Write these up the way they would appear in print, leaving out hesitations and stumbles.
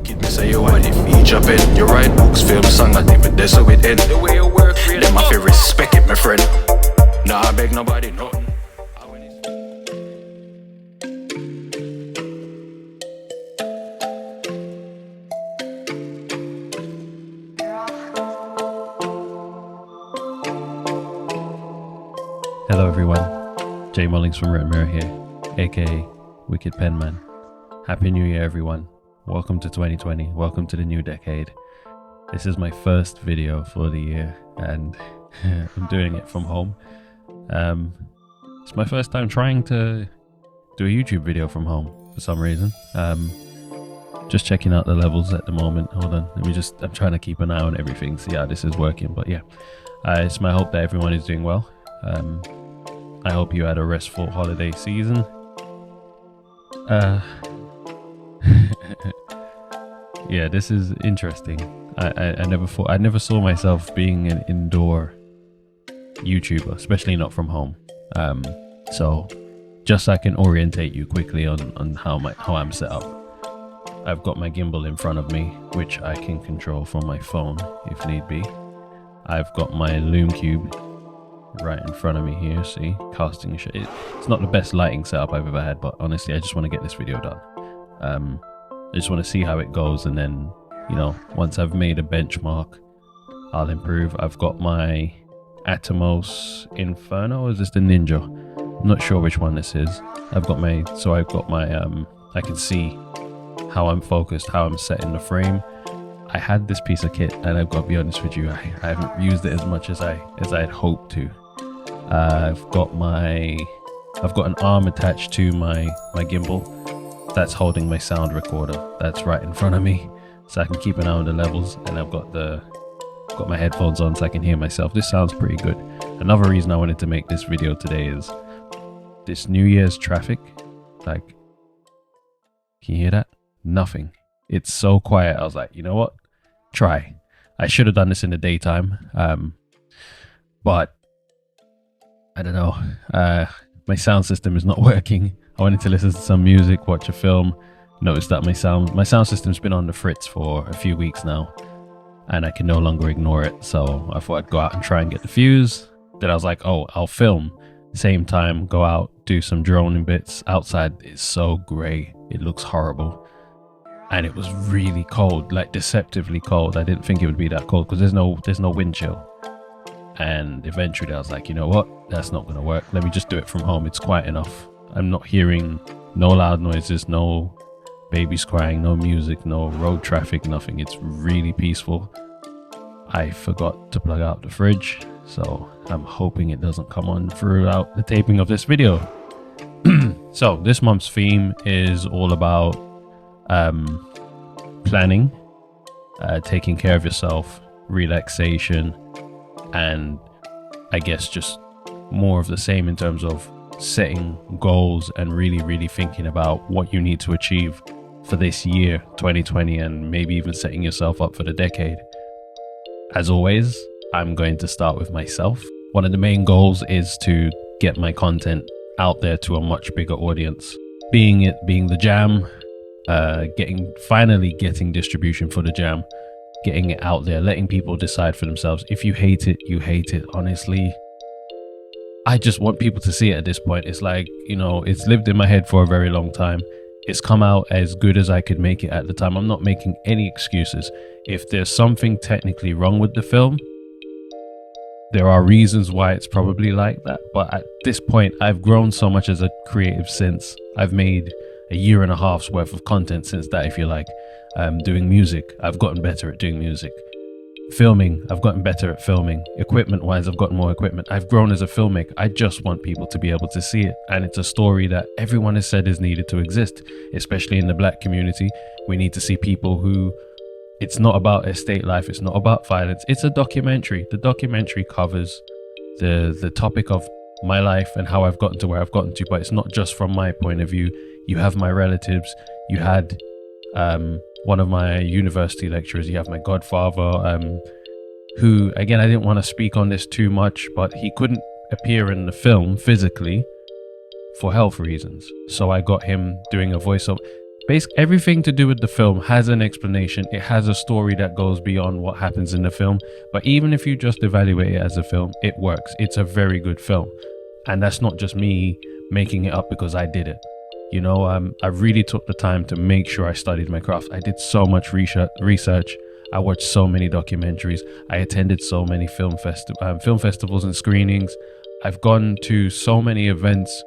Wicked, me say you want it feature pen. You write books, film, song, and even this so it end. The way you work, really. Them I feel respect it, my friend. Nah, I beg nobody nothing. Hello everyone, Jay Mullings from Reggae here, aka Wicked Penman. Happy New Year everyone, welcome to 2020, welcome to the new decade. This is my first video for the year and I'm doing it from home. It's my first time trying to do a YouTube video from home for some reason. Just checking out the levels at the moment. Hold on, I'm trying to keep an eye on everything, see how this is working. But yeah, it's my hope that everyone is doing well. I hope you had a restful holiday season. Yeah, this is interesting. I never saw myself being an indoor YouTuber, especially not from home. So just so I can orientate you quickly on how I'm set up. I've got my gimbal in front of me, which I can control from my phone if need be. I've got my Loom Cube right in front of me here, see, casting shit. It's not the best lighting setup I've ever had, but honestly I just want to get this video done. I just want to see how it goes, and then, you know, once I've made a benchmark, I'll improve. I've got my Atomos Inferno, or is this the Ninja? I'm not sure which one this is. I've got my I can see how I'm focused, how I'm setting the frame. I had this piece of kit, and I've got to be honest with you, I haven't used it as much as I'd hoped to. I've got an arm attached to my gimbal that's holding my sound recorder. That's right in front of me, so I can keep an eye on the levels. And I've got my headphones on so I can hear myself. This sounds pretty good. Another reason I wanted to make this video today is this New Year's traffic. Like, can you hear that? Nothing. It's so quiet. I was like, you know what? Try. I should have done this in the daytime, but I don't know. My sound system is not working. I wanted to listen to some music, watch a film. Noticed that my sound system's been on the fritz for a few weeks now, and I can no longer ignore it. So I thought I'd go out and try and get the fuse. Then I was like, oh, I'll film. Same time, go out, do some droning bits. Outside is so grey. It looks horrible. And it was really cold, like deceptively cold. I didn't think it would be that cold because there's no wind chill. And eventually I was like, you know what? That's not going to work. Let me just do it from home. It's quiet enough. I'm not hearing no loud noises, no babies crying, no music, no road traffic, nothing. It's really peaceful. I forgot to plug out the fridge, so I'm hoping it doesn't come on throughout the taping of this video. So this month's theme is all about planning, taking care of yourself, relaxation, and I guess just more of the same in terms of setting goals and really thinking about what you need to achieve for this year 2020, and maybe even setting yourself up for the decade. As always, I'm going to start with myself. One of the main goals is to get my content out there to a much bigger audience, being the jam, finally getting distribution for the jam, getting it out there, letting people decide for themselves. If you hate it, you hate it. Honestly, I just want people to see it at this point. It's like, you know, it's lived in my head for a very long time. It's come out as good as I could make it at the time. I'm not making any excuses. If there's something technically wrong with the film, there are reasons why it's probably like that. But at this point, I've grown so much as a creative since. I've made a year and a half's worth of content since that, if you like. Doing music, I've gotten better at doing music. Filming, I've gotten better at filming. Equipment wise, I've gotten more equipment. I've grown as a filmmaker. I just want people to be able to see it. And it's a story that everyone has said is needed to exist, especially in the Black community. We need to see people who, it's not about estate life, it's not about violence, it's a documentary. The documentary covers the topic of my life and how I've gotten to where I've gotten to, but it's not just from my point of view. You have my relatives, you had one of my university lecturers, you have my godfather, who, again, I didn't want to speak on this too much, but he couldn't appear in the film physically for health reasons. So I got him doing a voiceover. Basically, everything to do with the film has an explanation. It has a story that goes beyond what happens in the film. But even if you just evaluate it as a film, it works. It's a very good film. And that's not just me making it up because I did it. You know, I really took the time to make sure I studied my craft. I did so much research. I watched so many documentaries. I attended so many film festivals and screenings. I've gone to so many events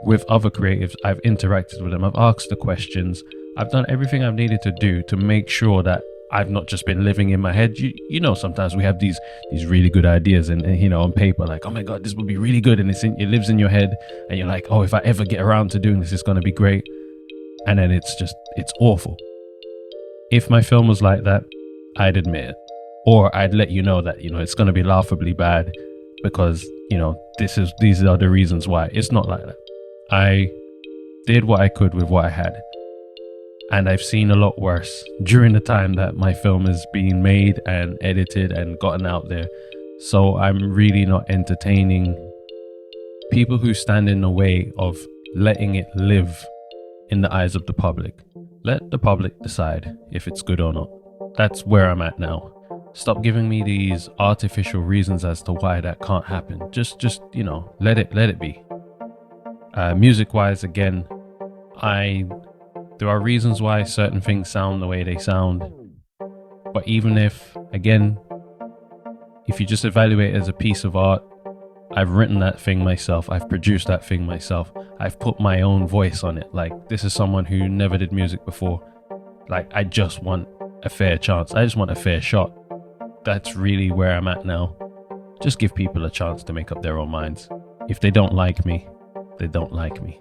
with other creatives. I've interacted with them. I've asked the questions. I've done everything I've needed to do to make sure that I've not just been living in my head. You know, sometimes we have these really good ideas and you know, on paper, like, oh my God, this would be really good. And it lives in your head and you're like, oh, if I ever get around to doing this, it's going to be great. And then it's awful. If my film was like that, I'd admit it. Or I'd let you know that, you know, it's going to be laughably bad because, you know, these are the reasons why. It's not like that. I did what I could with what I had. And I've seen a lot worse during the time that my film is being made and edited and gotten out there. So I'm really not entertaining people who stand in the way of letting it live in the eyes of the public. Let the public decide if it's good or not. That's where I'm at now. Stop giving me these artificial reasons as to why that can't happen. Just you know, let it be. Music wise, again, there are reasons why certain things sound the way they sound. But even if you just evaluate it as a piece of art, I've written that thing myself. I've produced that thing myself. I've put my own voice on it. Like, this is someone who never did music before. Like, I just want a fair chance. I just want a fair shot. That's really where I'm at now. Just give people a chance to make up their own minds. If they don't like me, they don't like me.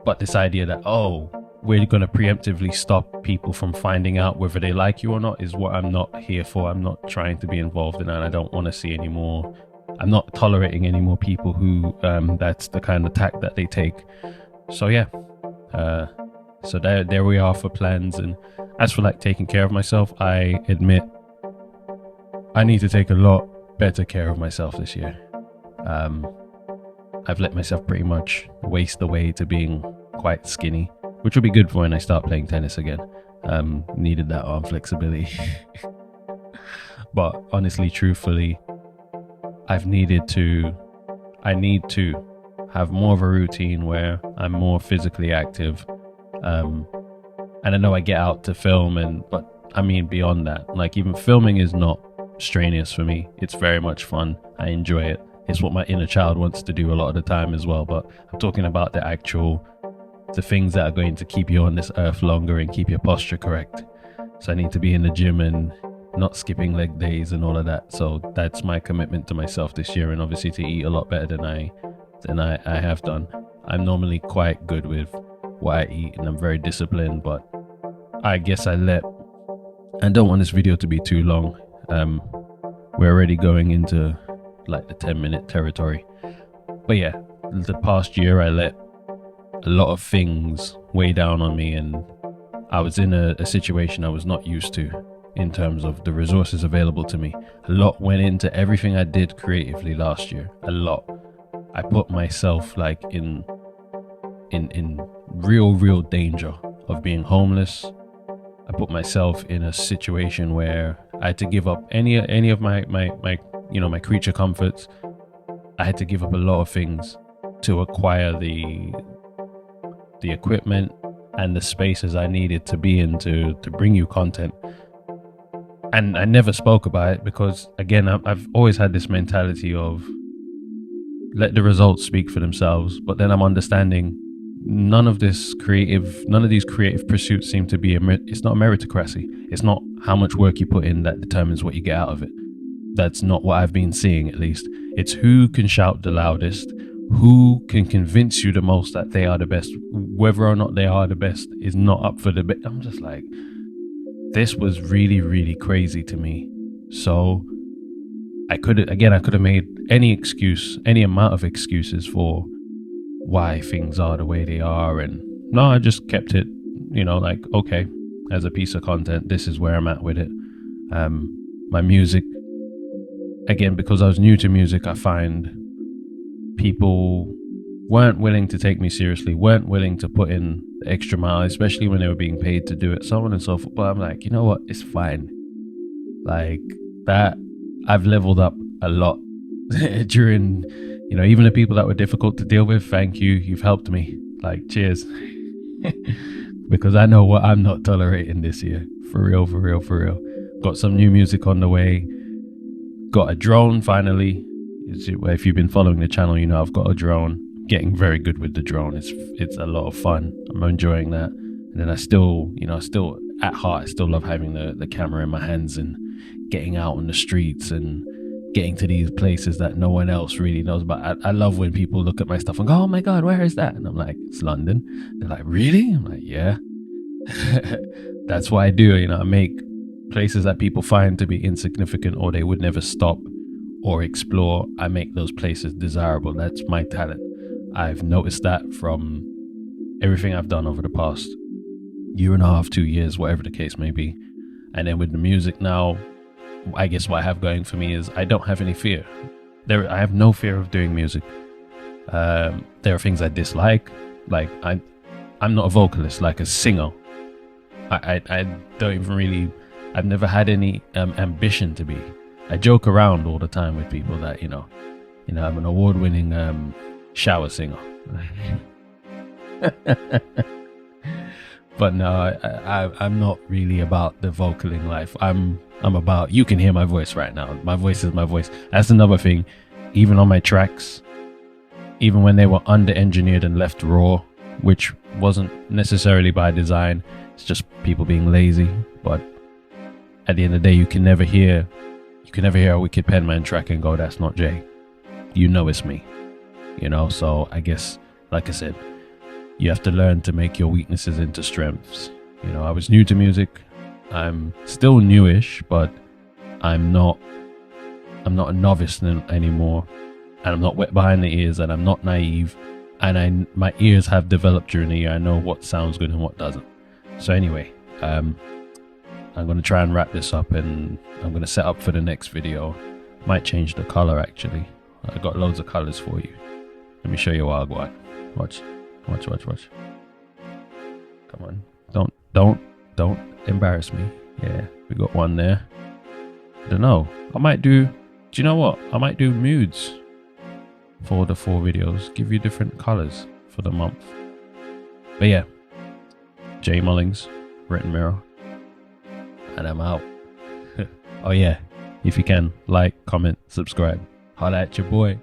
But this idea that, oh, we're going to preemptively stop people from finding out whether they like you or not is what I'm not here for. I'm not trying to be involved in that. I don't want to see any more. I'm not tolerating any more people who that's the kind of tack that they take. So yeah, so there we are for plans. And as for like taking care of myself, I admit I need to take a lot better care of myself this year. I've let myself pretty much waste away to being quite skinny, which will be good for when I start playing tennis again. Needed that arm flexibility. But honestly, truthfully, I need to have more of a routine where I'm more physically active. And I know I get out to film, but I mean beyond that, like even filming is not strenuous for me. It's very much fun. I enjoy it. It's what my inner child wants to do a lot of the time as well. But I'm talking about the things that are going to keep you on this earth longer and keep your posture correct. So I need to be in the gym and not skipping leg days and all of that. So that's my commitment to myself this year, and obviously to eat a lot better than I have done. I'm normally quite good with what I eat and I'm very disciplined, but I guess I don't want this video to be too long. We're already going into like the 10-minute territory. But yeah, the past year I let a lot of things weigh down on me, and I was in a situation I was not used to in terms of the resources available to me. A lot went into everything I did creatively last year. A lot. I put myself like in real danger of being homeless. I put myself in a situation where I had to give up any of my creature comforts. I had to give up a lot of things to acquire the equipment and the spaces I needed to be in to bring you content. And I never spoke about it because, again, I've always had this mentality of let the results speak for themselves. But then I'm understanding none of these creative pursuits seem to be it's not a meritocracy. It's not how much work you put in that determines what you get out of it. That's not what I've been seeing, at least. It's who can shout the loudest, who can convince you the most that they are the best. Whether or not they are the best is not up for debate. I'm just like, this was really, really crazy to me. So I could have made any amount of excuses for why things are the way they are. And no, I just kept it, like, okay, as a piece of content, this is where I'm at with it. My music, again, because I was new to music, I find people weren't willing to take me seriously, weren't willing to put in the extra mile, especially when they were being paid to do it, so on and so forth. But I'm like, you know what? It's fine. Like that, I've leveled up a lot during, you know, even the people that were difficult to deal with. Thank you. You've helped me. Like, cheers. Because I know what I'm not tolerating this year. For real, for real, for real. Got some new music on the way. Got a drone finally. If you've been following the channel, you know I've got a drone. Getting very good with the drone. It's a lot of fun. I'm enjoying that. And then I still, you know, still at heart, I still love having the camera in my hands and getting out on the streets and getting to these places that no one else really knows about. I love when people look at my stuff and go, oh my God, where is that? And I'm like, it's London. They're like, really? I'm like, yeah. That's what I do. You know, I make places that people find to be insignificant or they would never stop or explore. I make those places desirable. That's my talent. I've noticed that from everything I've done over the past year and a half, 2 years, whatever the case may be. And then with the music now, I guess what I have going for me is I don't have any fear. I have no fear of doing music. There are things I dislike. Like I'm not a vocalist, like a singer. I don't even really, I've never had any ambition to be. I joke around all the time with people that, you know, I'm an award-winning shower singer. But no, I'm not really about the vocaling life. I'm about, you can hear my voice right now. My voice is my voice. That's another thing. Even on my tracks, even when they were under-engineered and left raw, which wasn't necessarily by design, it's just people being lazy. But at the end of the day, you can never hear a Wicked Penman track and go, that's not Jay. You know it's me. You know, so I guess, like I said, you have to learn to make your weaknesses into strengths. You know, I was new to music. I'm still newish, but I'm not a novice anymore. And I'm not wet behind the ears, and I'm not naive. And my ears have developed during the year. I know what sounds good and what doesn't. So anyway, I'm going to try and wrap this up, and I'm going to set up for the next video. Might change the color actually. I got loads of colors for you. Let me show you what I got. Watch. Come on. Don't embarrass me. Yeah, we got one there. I don't know. Do you know what? I might do moods for the 4 videos. Give you different colors for the month. But yeah, Jay Mullings, Written Mirror. And I'm out. Oh yeah, if you can, like, comment, subscribe. Holla at your boy.